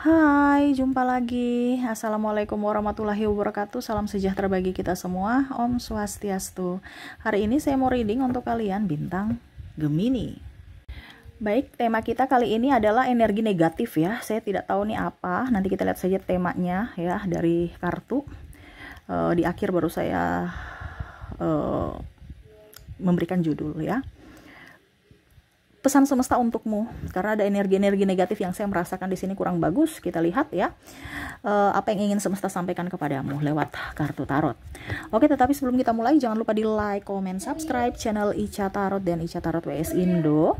Hai, jumpa lagi. Assalamualaikum warahmatullahi wabarakatuh. Salam sejahtera bagi kita semua. Om Swastiastu. Hari ini saya mau reading untuk kalian bintang Gemini. Baik, tema kita kali ini adalah energi negatif ya. Saya tidak tahu nih apa. Nanti kita lihat saja temanya ya dari kartu. Di akhir baru saya memberikan judul ya. Pesan semesta untukmu, karena ada energi-energi negatif yang saya merasakan di sini kurang bagus. Kita lihat ya, apa yang ingin semesta sampaikan kepadamu lewat kartu tarot. Oke, tetapi sebelum kita mulai, jangan lupa di like, comment, subscribe channel Ica Tarot dan Ica Tarot WS Indo,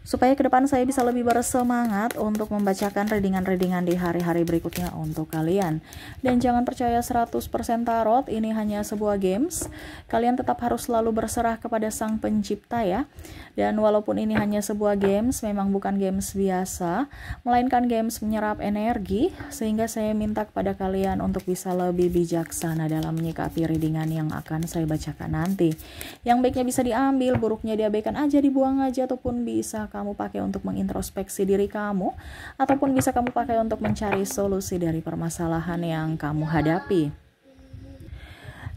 supaya ke depan saya bisa lebih bersemangat untuk membacakan readingan-readingan di hari-hari berikutnya untuk kalian. Dan jangan percaya 100% tarot, ini hanya sebuah games. Kalian tetap harus selalu berserah kepada Sang Pencipta ya. Dan walaupun ini hanya sebuah games, memang bukan games biasa, melainkan games menyerap energi, sehingga saya minta kepada kalian untuk bisa lebih bijaksana dalam menyikapi readingan yang akan saya bacakan nanti. Yang baiknya bisa diambil, buruknya diabaikan aja, dibuang aja, ataupun bisa kamu pakai untuk mengintrospeksi diri kamu, ataupun bisa kamu pakai untuk mencari solusi dari permasalahan yang kamu hadapi.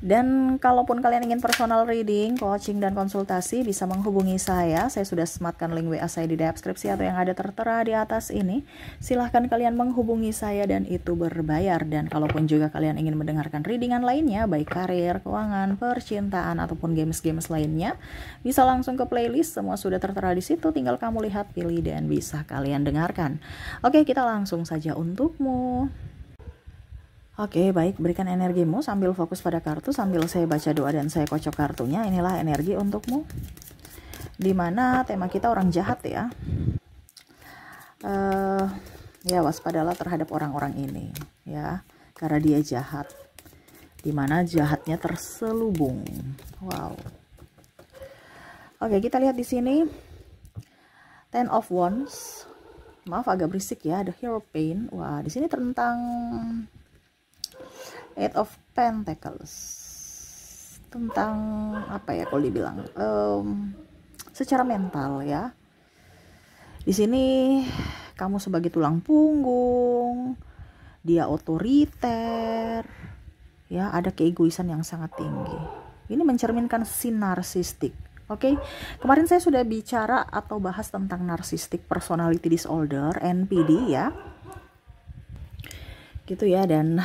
Dan kalaupun kalian ingin personal reading, coaching, dan konsultasi, bisa menghubungi saya. Saya sudah sematkan link WA saya di deskripsi atau yang ada tertera di atas ini. Silahkan kalian menghubungi saya dan itu berbayar. Dan kalaupun juga kalian ingin mendengarkan readingan lainnya, baik karir, keuangan, percintaan, ataupun games-games lainnya, bisa langsung ke playlist. Semua sudah tertera di situ, tinggal kamu lihat, pilih, dan bisa kalian dengarkan. Oke, kita langsung saja untukmu. Oke, baik, berikan energimu sambil fokus pada kartu, sambil saya baca doa dan saya kocok kartunya. Inilah energi untukmu, dimana tema kita orang jahat ya. Ya, waspadalah terhadap orang-orang ini ya, karena dia jahat, dimana jahatnya terselubung. Wow. Oke, kita lihat di sini Ten of Wands. Maaf agak berisik ya, ada Hierophant. Wah, di sini tentang Eight of Pentacles, tentang apa ya kalau dibilang secara mental ya. Di sini kamu sebagai tulang punggung, dia otoriter ya, ada keegoisan yang sangat tinggi. Ini mencerminkan si narsistik. Oke, kemarin saya sudah bicara atau bahas tentang narcissistic personality disorder, NPD ya, gitu ya. Dan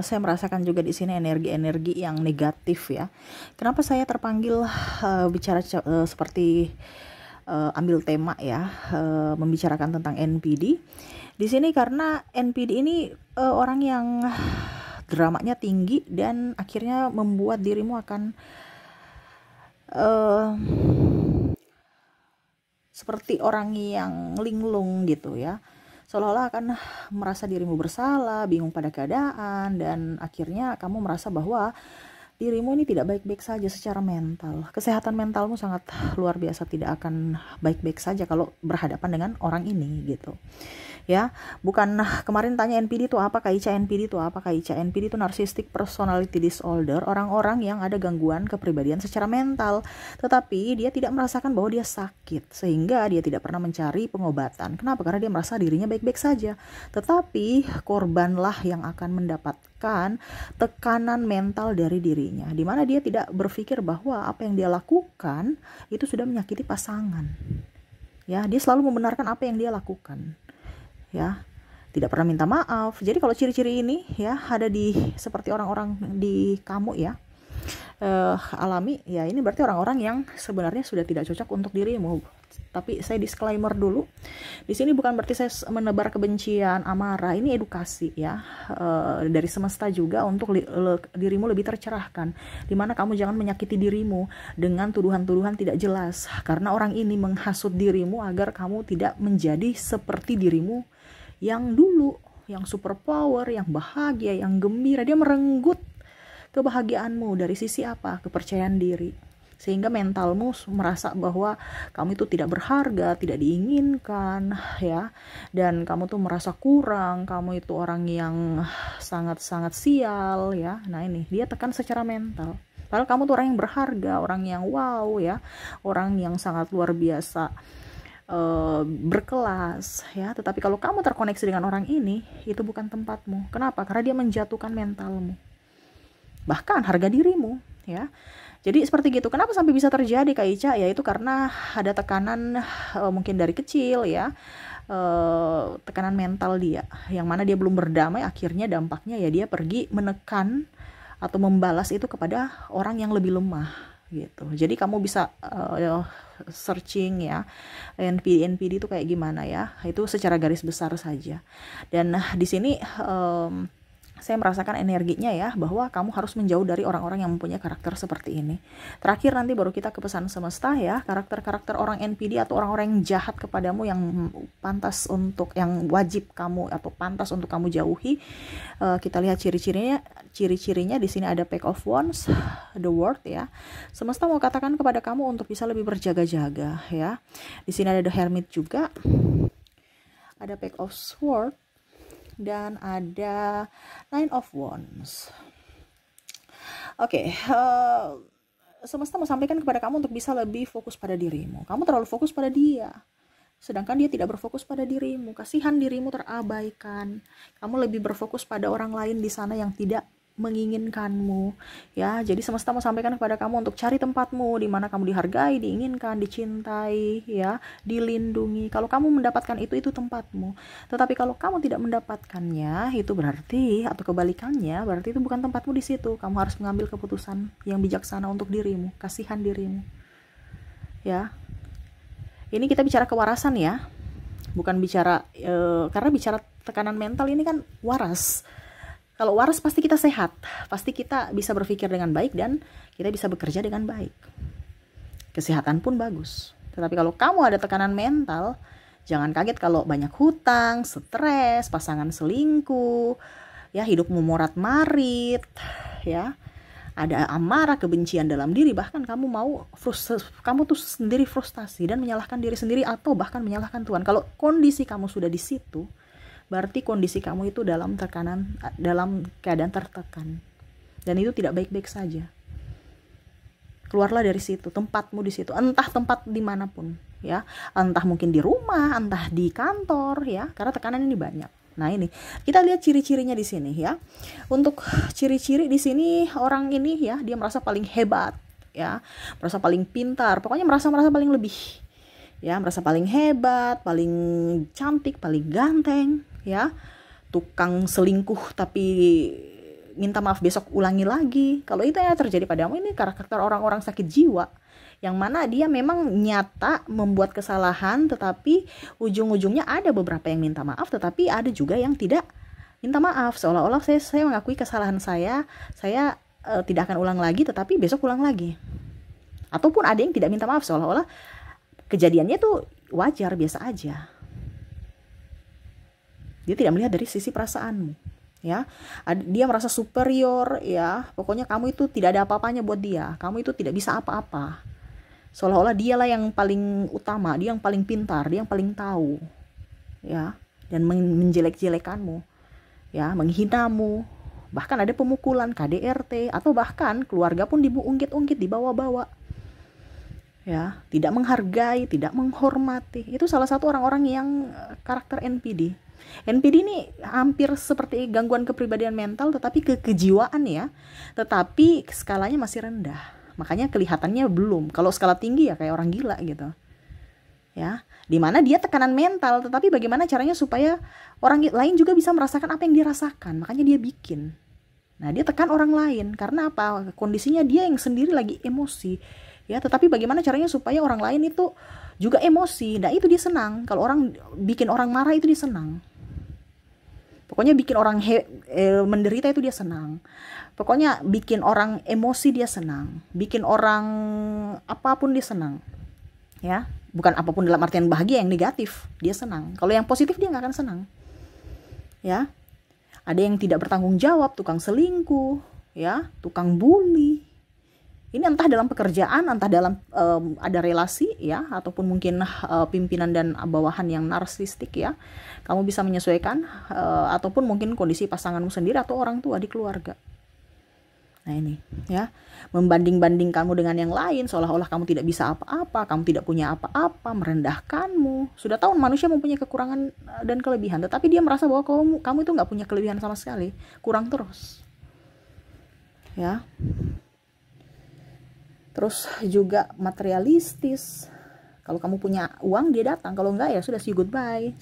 saya merasakan juga di sini energi-energi yang negatif ya. Kenapa saya terpanggil bicara seperti ambil tema ya, membicarakan tentang NPD di sini, karena NPD ini orang yang dramanya tinggi dan akhirnya membuat dirimu akan seperti orang yang linglung gitu ya, seolah-olah akan merasa dirimu bersalah, bingung pada keadaan, dan akhirnya kamu merasa bahwa dirimu ini tidak baik-baik saja secara mental. Kesehatan mentalmu sangat luar biasa, tidak akan baik-baik saja kalau berhadapan dengan orang ini gitu ya. Bukan kemarin tanya NPD itu apa, Kaica NPD itu apa, Kaica NPD itu narcissistic personality disorder, orang-orang yang ada gangguan kepribadian secara mental, tetapi dia tidak merasakan bahwa dia sakit, sehingga dia tidak pernah mencari pengobatan. Kenapa? Karena dia merasa dirinya baik-baik saja, tetapi korbanlah yang akan mendapatkan tekanan mental dari dirinya, dimana dia tidak berpikir bahwa apa yang dia lakukan itu sudah menyakiti pasangan ya. Dia selalu membenarkan apa yang dia lakukan ya, tidak pernah minta maaf. Jadi kalau ciri-ciri ini ya ada di seperti orang-orang di kamu ya, alami ya, ini berarti orang-orang yang sebenarnya sudah tidak cocok untuk dirimu. Tapi saya disclaimer dulu, di sini bukan berarti saya menebar kebencian, amarah. Ini edukasi ya, dari semesta juga untuk dirimu lebih tercerahkan, dimana kamu jangan menyakiti dirimu dengan tuduhan-tuduhan tidak jelas, karena orang ini menghasut dirimu agar kamu tidak menjadi seperti dirimu yang dulu, yang super power, yang bahagia, yang gembira. Dia merenggut kebahagiaanmu dari sisi apa? Kepercayaan diri, sehingga mentalmu merasa bahwa kamu itu tidak berharga, tidak diinginkan ya, dan kamu tuh merasa kurang, kamu itu orang yang sangat-sangat sial ya. Nah ini dia tekan secara mental, padahal kamu tuh orang yang berharga, orang yang wow ya, orang yang sangat luar biasa berkelas ya. Tetapi kalau kamu terkoneksi dengan orang ini, itu bukan tempatmu. Kenapa? Karena dia menjatuhkan mentalmu, bahkan harga dirimu ya. Jadi seperti gitu. Kenapa sampai bisa terjadi Kak Ica? Ya itu karena ada tekanan mungkin dari kecil ya, tekanan mental dia, yang mana dia belum berdamai. Akhirnya dampaknya ya dia pergi menekan atau membalas itu kepada orang yang lebih lemah gitu. Jadi kamu bisa searching ya, NPD itu kayak gimana ya, itu secara garis besar saja. Dan di sini saya merasakan energinya ya, bahwa kamu harus menjauh dari orang-orang yang mempunyai karakter seperti ini. Terakhir nanti baru kita ke pesan semesta ya, karakter-karakter orang NPD atau orang-orang yang jahat kepadamu, yang pantas untuk, yang wajib kamu atau pantas untuk kamu jauhi. Kita lihat ciri-cirinya di sini ada Page of Wands, the World ya. Semesta mau katakan kepada kamu untuk bisa lebih berjaga-jaga ya. Di sini ada the Hermit juga, ada Page of Swords, dan ada Nine of Wands. Oke, semesta mau sampaikan kepada kamu untuk bisa lebih fokus pada dirimu. Kamu terlalu fokus pada dia, sedangkan dia tidak berfokus pada dirimu. Kasihan, dirimu terabaikan. Kamu lebih berfokus pada orang lain di sana yang tidak menginginkanmu ya. Jadi semesta mau sampaikan kepada kamu untuk cari tempatmu di mana kamu dihargai, diinginkan, dicintai ya, dilindungi. Kalau kamu mendapatkan itu tempatmu. Tetapi kalau kamu tidak mendapatkannya, itu berarti, atau kebalikannya, berarti itu bukan tempatmu di situ. Kamu harus mengambil keputusan yang bijaksana untuk dirimu. Kasihan dirimu ya. Ini kita bicara kewarasan ya, bukan bicara karena bicara tekanan mental ini kan waras. Kalau waras pasti kita sehat, pasti kita bisa berpikir dengan baik dan kita bisa bekerja dengan baik. Kesehatan pun bagus. Tetapi kalau kamu ada tekanan mental, jangan kaget kalau banyak hutang, stres, pasangan selingkuh, ya hidupmu morat-marit, ya. Ada amarah, kebencian dalam diri, bahkan kamu kamu tuh sendiri frustasi dan menyalahkan diri sendiri atau bahkan menyalahkan Tuhan. Kalau kondisi kamu sudah di situ, berarti kondisi kamu itu dalam keadaan tertekan, dan itu tidak baik-baik saja. Keluarlah dari situ, tempatmu di situ, entah tempat dimanapun ya, entah mungkin di rumah, entah di kantor ya, karena tekanan ini banyak. Nah ini kita lihat ciri-cirinya di sini ya. Untuk ciri-ciri di sini, orang ini ya, dia merasa paling hebat ya, merasa paling pintar, pokoknya merasa paling lebih ya, merasa paling hebat, paling cantik, paling ganteng ya. Tukang selingkuh tapi minta maaf besok ulangi lagi. Kalau itu yang terjadi padamu, ini karakter orang-orang sakit jiwa, yang mana dia memang nyata membuat kesalahan, tetapi ujung-ujungnya ada beberapa yang minta maaf, tetapi ada juga yang tidak minta maaf. Seolah-olah saya mengakui kesalahan saya tidak akan ulang lagi, tetapi besok ulang lagi. Ataupun ada yang tidak minta maaf, seolah-olah kejadiannya tuh wajar, biasa aja. Dia tidak melihat dari sisi perasaanmu ya. Dia merasa superior ya, pokoknya kamu itu tidak ada apa-apanya buat dia, kamu itu tidak bisa apa-apa. Seolah-olah dialah yang paling utama, dia yang paling pintar, dia yang paling tahu ya, dan menjelek-jelekanmu ya, menghinamu, bahkan ada pemukulan, KDRT, atau bahkan keluarga pun diungkit-ungkit, dibawa-bawa ya, tidak menghargai, tidak menghormati. Itu salah satu orang-orang yang karakter NPD. NPD ini hampir seperti gangguan kepribadian mental, tetapi kejiwaan ya, tetapi skalanya masih rendah, makanya kelihatannya belum. Kalau skala tinggi ya kayak orang gila gitu ya, dimana dia tekanan mental, tetapi bagaimana caranya supaya orang lain juga bisa merasakan apa yang dia rasakan, makanya dia bikin. Nah dia tekan orang lain, karena apa? Kondisinya dia yang sendiri lagi emosi ya, tetapi bagaimana caranya supaya orang lain itu juga emosi. Nah itu dia senang. Kalau orang bikin orang marah, itu dia senang. Pokoknya bikin orang menderita itu dia senang. Pokoknya bikin orang emosi dia senang. Bikin orang apapun dia senang ya. Bukan apapun dalam artian bahagia yang negatif, dia senang. Kalau yang positif dia gak akan senang ya. Ada yang tidak bertanggung jawab, tukang selingkuh ya, tukang bully. Ini entah dalam pekerjaan, entah dalam ada relasi ya, ataupun mungkin pimpinan dan bawahan yang narsistik ya. Kamu bisa menyesuaikan, ataupun mungkin kondisi pasanganmu sendiri atau orang tua di keluarga. Nah ini ya, membanding-banding kamu dengan yang lain, seolah-olah kamu tidak bisa apa-apa, kamu tidak punya apa-apa, merendahkanmu. Sudah tahu manusia mempunyai kekurangan dan kelebihan, tetapi dia merasa bahwa kamu itu nggak punya kelebihan sama sekali, kurang terus. Ya. Terus juga materialistis. Kalau kamu punya uang dia datang, kalau enggak ya sudah see goodbye.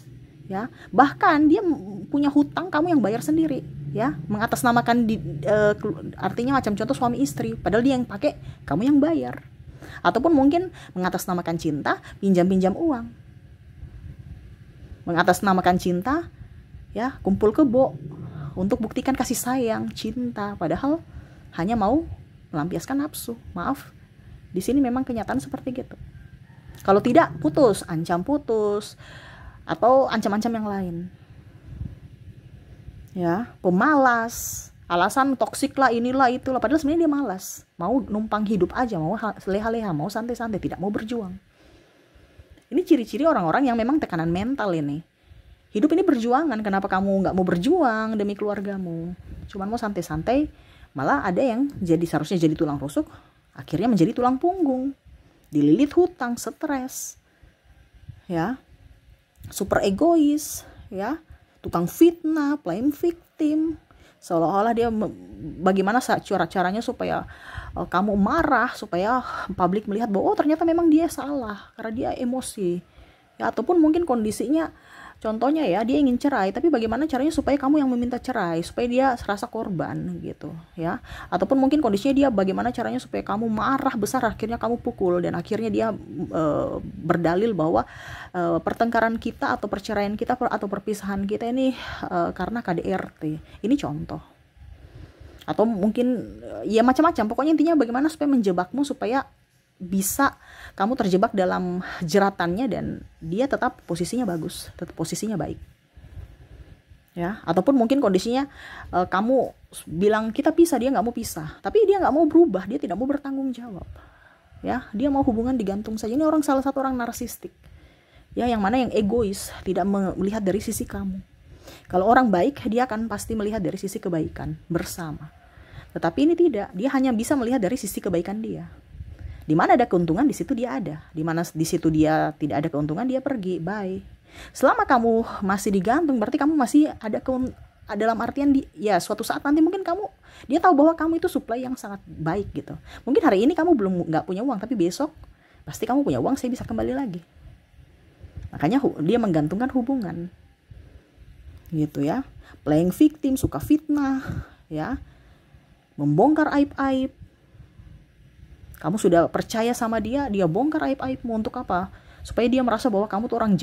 Ya, bahkan dia punya hutang kamu yang bayar sendiri, ya, mengatasnamakan artinya macam contoh suami istri, padahal dia yang pakai, kamu yang bayar. Ataupun mungkin mengatasnamakan cinta, pinjam-pinjam uang. Mengatasnamakan cinta, ya, kumpul kebo untuk buktikan kasih sayang, cinta, padahal hanya mau melampiaskan nafsu. Maaf, di sini memang kenyataan seperti gitu. Kalau tidak, putus, ancam putus, atau ancam-ancam yang lain. Ya, pemalas, alasan toksik lah, inilah itulah, padahal sebenarnya dia malas, mau numpang hidup aja, mau leha-leha, mau santai-santai, tidak mau berjuang. Ini ciri-ciri orang-orang yang memang tekanan mental ini. Hidup ini perjuangan, kenapa kamu nggak mau berjuang demi keluargamu? Cuman mau santai-santai, malah ada yang seharusnya jadi tulang rusuk, akhirnya menjadi tulang punggung, dililit hutang, stres, ya, super egois, ya, tukang fitnah, playing victim, seolah-olah dia bagaimana caranya supaya kamu marah, supaya publik melihat bahwa ternyata memang dia salah karena dia emosi, ya, ataupun mungkin kondisinya, contohnya ya, dia ingin cerai, tapi bagaimana caranya supaya kamu yang meminta cerai, supaya dia serasa korban gitu, ya. Ataupun mungkin kondisinya dia bagaimana caranya supaya kamu marah besar, akhirnya kamu pukul, dan akhirnya dia berdalil bahwa pertengkaran kita atau perceraian kita atau perpisahan kita ini karena KDRT. Ini contoh. Atau mungkin ya macam-macam, pokoknya intinya bagaimana supaya menjebakmu supaya bisa kamu terjebak dalam jeratannya dan dia tetap posisinya bagus, tetap posisinya baik, ya. Ataupun mungkin kondisinya kamu bilang kita pisah, dia nggak mau pisah, tapi dia nggak mau berubah, dia tidak mau bertanggung jawab, ya, dia mau hubungan digantung saja. Ini salah satu orang narsistik, ya, yang mana yang egois, tidak melihat dari sisi kamu. Kalau orang baik dia akan pasti melihat dari sisi kebaikan bersama, tetapi ini tidak, dia hanya bisa melihat dari sisi kebaikan dia. Di mana ada keuntungan, di situ dia ada. Di mana di situ dia tidak ada keuntungan, dia pergi. Bye. Selama kamu masih digantung, berarti kamu masih ada dalam artian ya suatu saat nanti mungkin dia tahu bahwa kamu itu supply yang sangat baik gitu. Mungkin hari ini kamu nggak punya uang, tapi besok pasti kamu punya uang, saya bisa kembali lagi. Makanya dia menggantungkan hubungan, gitu ya. Playing victim, suka fitnah, ya, membongkar aib-aib. Kamu sudah percaya sama dia bongkar aib-aibmu untuk apa? Supaya dia merasa bahwa kamu tuh orang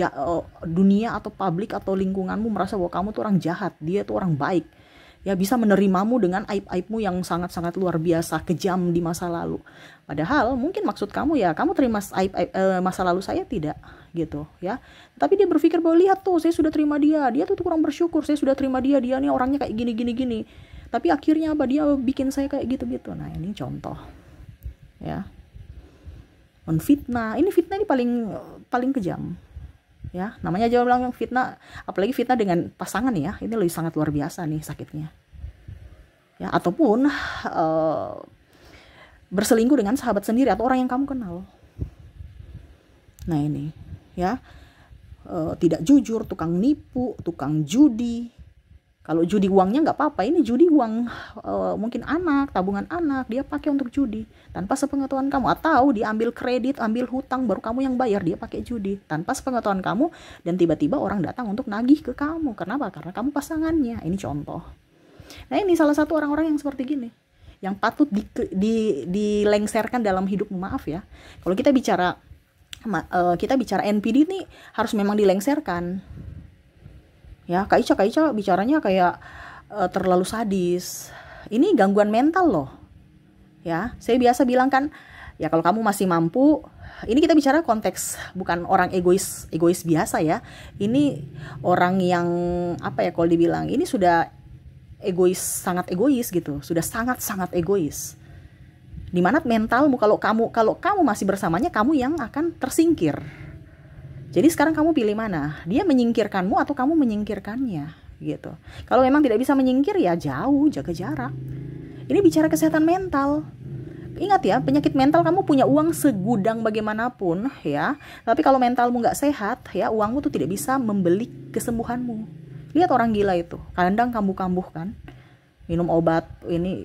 dunia atau publik atau lingkunganmu merasa bahwa kamu tuh orang jahat, dia tuh orang baik. Ya, bisa menerimamu dengan aib-aibmu yang sangat-sangat luar biasa, kejam di masa lalu. Padahal mungkin maksud kamu ya, kamu terima masa lalu saya tidak, gitu ya. Tapi dia berpikir bahwa lihat tuh, saya sudah terima dia tuh kurang bersyukur, saya sudah terima dia nih orangnya kayak gini. Tapi akhirnya apa, dia bikin saya kayak gitu. Nah, ini contoh. Ya, menfitnah, ini fitnah ini paling kejam, ya, namanya aja bilang fitnah, apalagi fitnah dengan pasangan ya, ini lebih sangat luar biasa nih sakitnya, ya. Ataupun berselingkuh dengan sahabat sendiri atau orang yang kamu kenal. Nah ini ya, tidak jujur, tukang nipu, tukang judi. Kalau judi uangnya nggak apa-apa, ini judi uang mungkin anak, tabungan anak, dia pakai untuk judi tanpa sepengetahuan kamu, atau dia ambil kredit, ambil hutang, baru kamu yang bayar, dia pakai judi tanpa sepengetahuan kamu, dan tiba-tiba orang datang untuk nagih ke kamu. Kenapa? Karena kamu pasangannya. Ini contoh. Nah ini salah satu orang-orang yang seperti gini, yang patut dilengserkan dalam hidupmu. Maaf ya, kalau kita bicara NPD ini harus memang dilengserkan. Ya, Kak Ica bicaranya kayak terlalu sadis. Ini gangguan mental loh. Ya, saya biasa bilang kan, ya kalau kamu masih mampu, ini kita bicara konteks bukan orang egois biasa ya. Ini orang yang apa ya, kalau dibilang ini sudah egois, sangat egois gitu. Sudah sangat egois. Dimana mentalmu, kalau kamu masih bersamanya, kamu yang akan tersingkir. Jadi sekarang kamu pilih mana? Dia menyingkirkanmu atau kamu menyingkirkannya, gitu. Kalau memang tidak bisa menyingkir, ya jauh, jaga jarak. Ini bicara kesehatan mental. Ingat ya, penyakit mental kamu punya uang segudang bagaimanapun ya, tapi kalau mentalmu nggak sehat ya, uangmu tuh tidak bisa membeli kesembuhanmu. Lihat orang gila itu, kadang kambuh-kambuh kan, minum obat, ini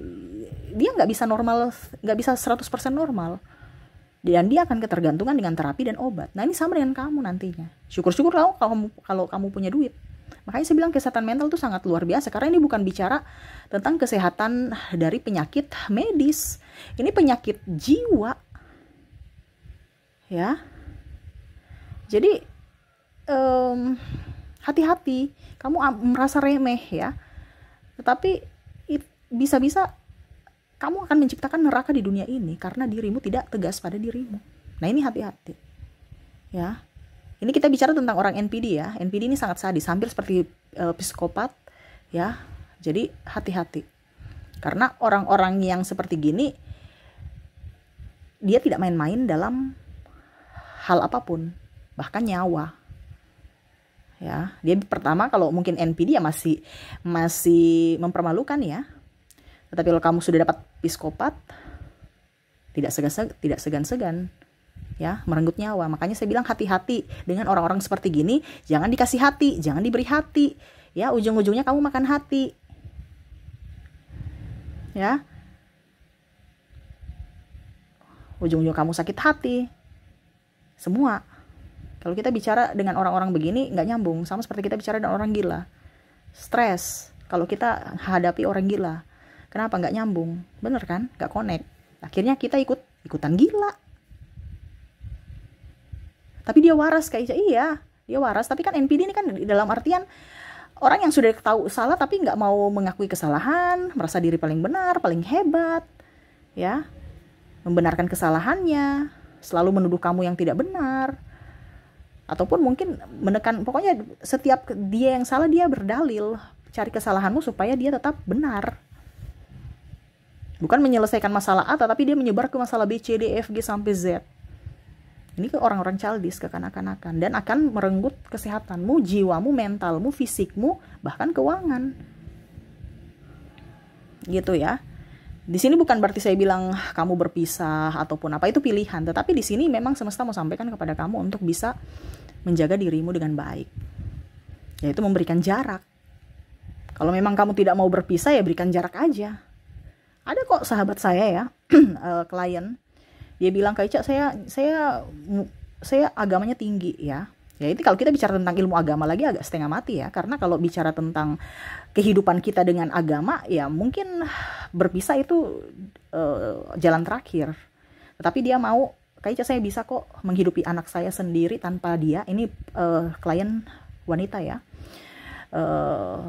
dia nggak bisa normal, nggak bisa 100% normal, dan dia akan ketergantungan dengan terapi dan obat. Nah ini sama dengan kamu nantinya. Syukur-syukur kalau kamu punya duit. Makanya saya bilang kesehatan mental itu sangat luar biasa, karena ini bukan bicara tentang kesehatan dari penyakit medis. Ini penyakit jiwa. Ya. Jadi hati-hati, kamu merasa remeh ya. Tetapi bisa-bisa kamu akan menciptakan neraka di dunia ini karena dirimu tidak tegas pada dirimu. Nah, ini hati-hati. Ya. Ini kita bicara tentang orang NPD ya. NPD ini sangat sadis, hampir seperti psikopat ya. Jadi hati-hati. Karena orang-orang yang seperti gini, dia tidak main-main dalam hal apapun, bahkan nyawa. Ya, dia pertama kalau mungkin NPD ya masih mempermalukan ya. Tetapi kalau kamu sudah dapat psikopat, tidak segan-segan ya merenggut nyawa. Makanya saya bilang hati-hati dengan orang-orang seperti gini. Jangan dikasih hati, jangan diberi hati ya, ujung-ujungnya kamu makan hati ya, ujung-ujung kamu sakit hati semua. Kalau kita bicara dengan orang-orang begini nggak nyambung, sama seperti kita bicara dengan orang gila. Stres kalau kita hadapi orang gila, kenapa nggak nyambung? Bener kan, nggak connect. Akhirnya kita ikutan gila. Tapi dia waras kayak iya, dia waras. Tapi kan NPD ini kan dalam artian orang yang sudah tahu salah tapi nggak mau mengakui kesalahan, merasa diri paling benar, paling hebat, ya, membenarkan kesalahannya, selalu menuduh kamu yang tidak benar, ataupun mungkin menekan. Pokoknya setiap dia yang salah dia berdalil, cari kesalahanmu supaya dia tetap benar. Bukan menyelesaikan masalah A, tapi dia menyebar ke masalah B, C, D, F, G sampai Z. Ini ke orang-orang childish, kekanak-kanakan, dan akan merenggut kesehatanmu, jiwamu, mentalmu, fisikmu, bahkan keuangan. Gitu ya. Di sini bukan berarti saya bilang kamu berpisah ataupun apa, itu pilihan, tetapi di sini memang semesta mau sampaikan kepada kamu untuk bisa menjaga dirimu dengan baik. Yaitu memberikan jarak. Kalau memang kamu tidak mau berpisah ya berikan jarak aja. Ada kok sahabat saya ya, klien. Dia bilang, Kak Ica, saya agamanya tinggi ya. Ya itu kalau kita bicara tentang ilmu agama lagi agak setengah mati ya. Karena kalau bicara tentang kehidupan kita dengan agama, ya mungkin berpisah itu jalan terakhir. Tetapi dia mau, Kak Ica, saya bisa kok menghidupi anak saya sendiri tanpa dia. Ini klien wanita ya.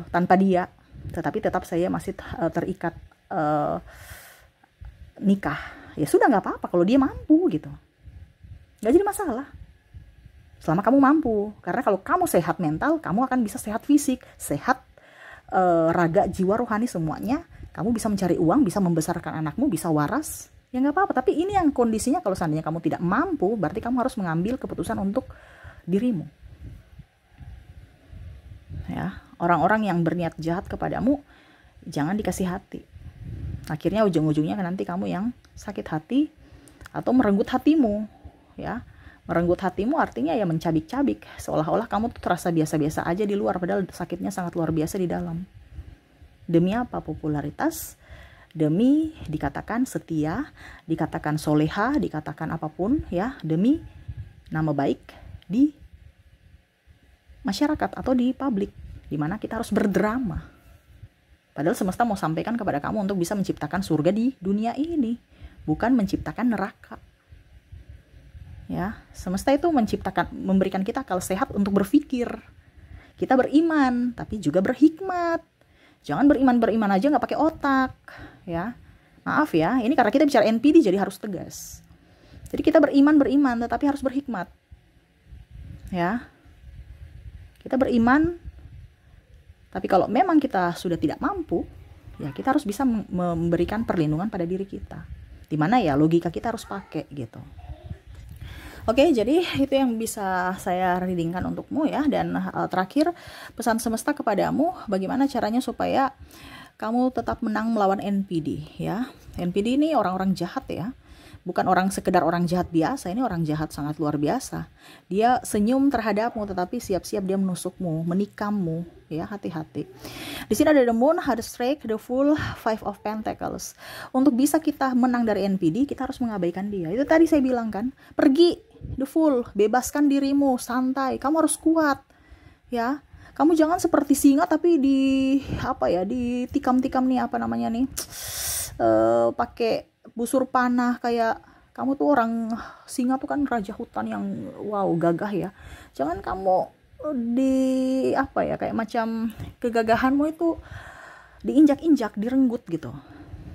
Tanpa dia. Tetapi tetap saya masih terikat nikah. Ya sudah, nggak apa-apa kalau dia mampu gitu, nggak jadi masalah selama kamu mampu. Karena kalau kamu sehat mental, kamu akan bisa sehat fisik, sehat raga, jiwa, rohani, semuanya. Kamu bisa mencari uang, bisa membesarkan anakmu, bisa waras, ya nggak apa-apa. Tapi ini yang kondisinya kalau seandainya kamu tidak mampu, berarti kamu harus mengambil keputusan untuk dirimu ya. Orang-orang yang berniat jahat kepadamu jangan dikasih hati. Akhirnya ujung-ujungnya nanti kamu yang sakit hati atau merenggut hatimu ya. Merenggut hatimu artinya ya mencabik-cabik, seolah-olah kamu tuh terasa biasa-biasa aja di luar, padahal sakitnya sangat luar biasa di dalam. Demi apa? Popularitas, demi dikatakan setia, dikatakan soleha, dikatakan apapun ya, demi nama baik di masyarakat atau di publik, dimana kita harus berdrama. Padahal semesta mau sampaikan kepada kamu untuk bisa menciptakan surga di dunia ini, bukan menciptakan neraka. Ya, semesta itu memberikan kita akal sehat untuk berpikir. Kita beriman, tapi juga berhikmat. Jangan beriman aja nggak pakai otak, ya. Maaf ya, ini karena kita bicara NPD jadi harus tegas. Jadi kita beriman, tetapi harus berhikmat. Ya, kita beriman. Tapi kalau memang kita sudah tidak mampu, ya kita harus bisa memberikan perlindungan pada diri kita. Dimana ya logika kita harus pakai gitu. Oke, jadi itu yang bisa saya readingkan untukmu ya. Dan terakhir, pesan semesta kepadamu, bagaimana caranya supaya kamu tetap menang melawan NPD ya. NPD ini orang-orang jahat ya. Bukan orang sekedar orang jahat biasa, ini orang jahat sangat luar biasa. Dia senyum terhadapmu tetapi siap-siap dia menusukmu, menikammu, ya, hati-hati. Di sini ada the Moon, the Strike, the Fool, Five of Pentacles. Untuk bisa kita menang dari NPD, kita harus mengabaikan dia. Itu tadi saya bilang kan, pergi the Fool, bebaskan dirimu, santai, kamu harus kuat. Ya. Kamu jangan seperti singa tapi ditikam-tikam nih pakai busur panah, kayak kamu tuh orang singa tuh kan raja hutan yang wow gagah ya. Jangan kamu kayak macam kegagahanmu itu diinjak-injak, direnggut gitu.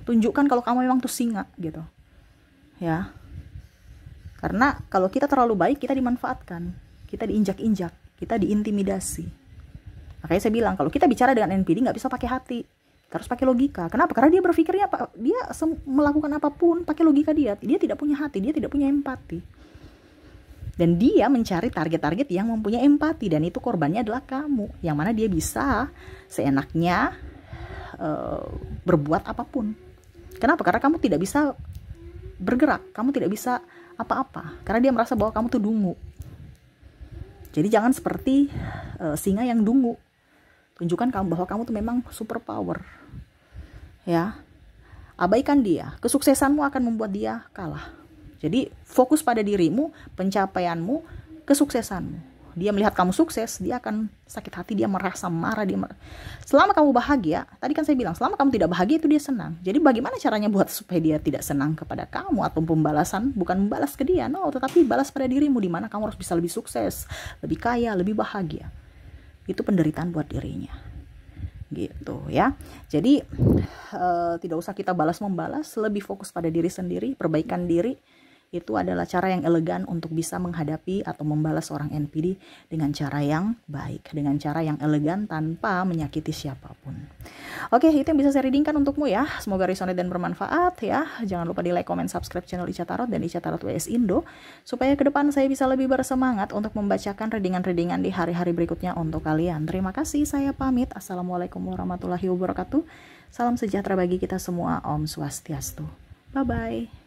Tunjukkan kalau kamu memang tuh singa gitu. Ya. Karena kalau kita terlalu baik, kita dimanfaatkan, kita diinjak-injak, kita diintimidasi. Makanya saya bilang kalau kita bicara dengan NPD nggak bisa pakai hati. Harus pakai logika. Kenapa? Karena dia berpikirnya dia melakukan apapun pakai logika dia. Dia tidak punya hati, dia tidak punya empati. Dan dia mencari target-target yang mempunyai empati, dan itu korbannya adalah kamu. Yang mana dia bisa seenaknya berbuat apapun. Kenapa? Karena kamu tidak bisa bergerak, kamu tidak bisa apa-apa. Karena dia merasa bahwa kamu tuh dungu. Jadi jangan seperti singa yang dungu. Tunjukkan bahwa kamu tuh memang super power. Ya. Abaikan dia. Kesuksesanmu akan membuat dia kalah. Jadi fokus pada dirimu, pencapaianmu, kesuksesanmu. Dia melihat kamu sukses, dia akan sakit hati, dia merasa marah, selama kamu bahagia, tadi kan saya bilang, selama kamu tidak bahagia itu dia senang. Jadi bagaimana caranya buat supaya dia tidak senang kepada kamu, atau pembalasan, bukan membalas ke dia, no, tetapi balas pada dirimu, di mana kamu harus bisa lebih sukses, lebih kaya, lebih bahagia. Itu penderitaan buat dirinya. Gitu ya. Jadi tidak usah kita balas-membalas, lebih fokus pada diri sendiri, perbaikan diri. Itu adalah cara yang elegan untuk bisa menghadapi atau membalas seorang NPD dengan cara yang baik, dengan cara yang elegan tanpa menyakiti siapapun. Oke, itu yang bisa saya readingkan untukmu ya. Semoga resonate dan bermanfaat ya. Jangan lupa di like, comment, subscribe channel Ica Tarot dan Ica Tarot WS Indo, supaya ke depan saya bisa lebih bersemangat untuk membacakan readingan-readingan di hari-hari berikutnya untuk kalian. Terima kasih, saya pamit. Assalamualaikum warahmatullahi wabarakatuh. Salam sejahtera bagi kita semua. Om Swastiastu. Bye-bye.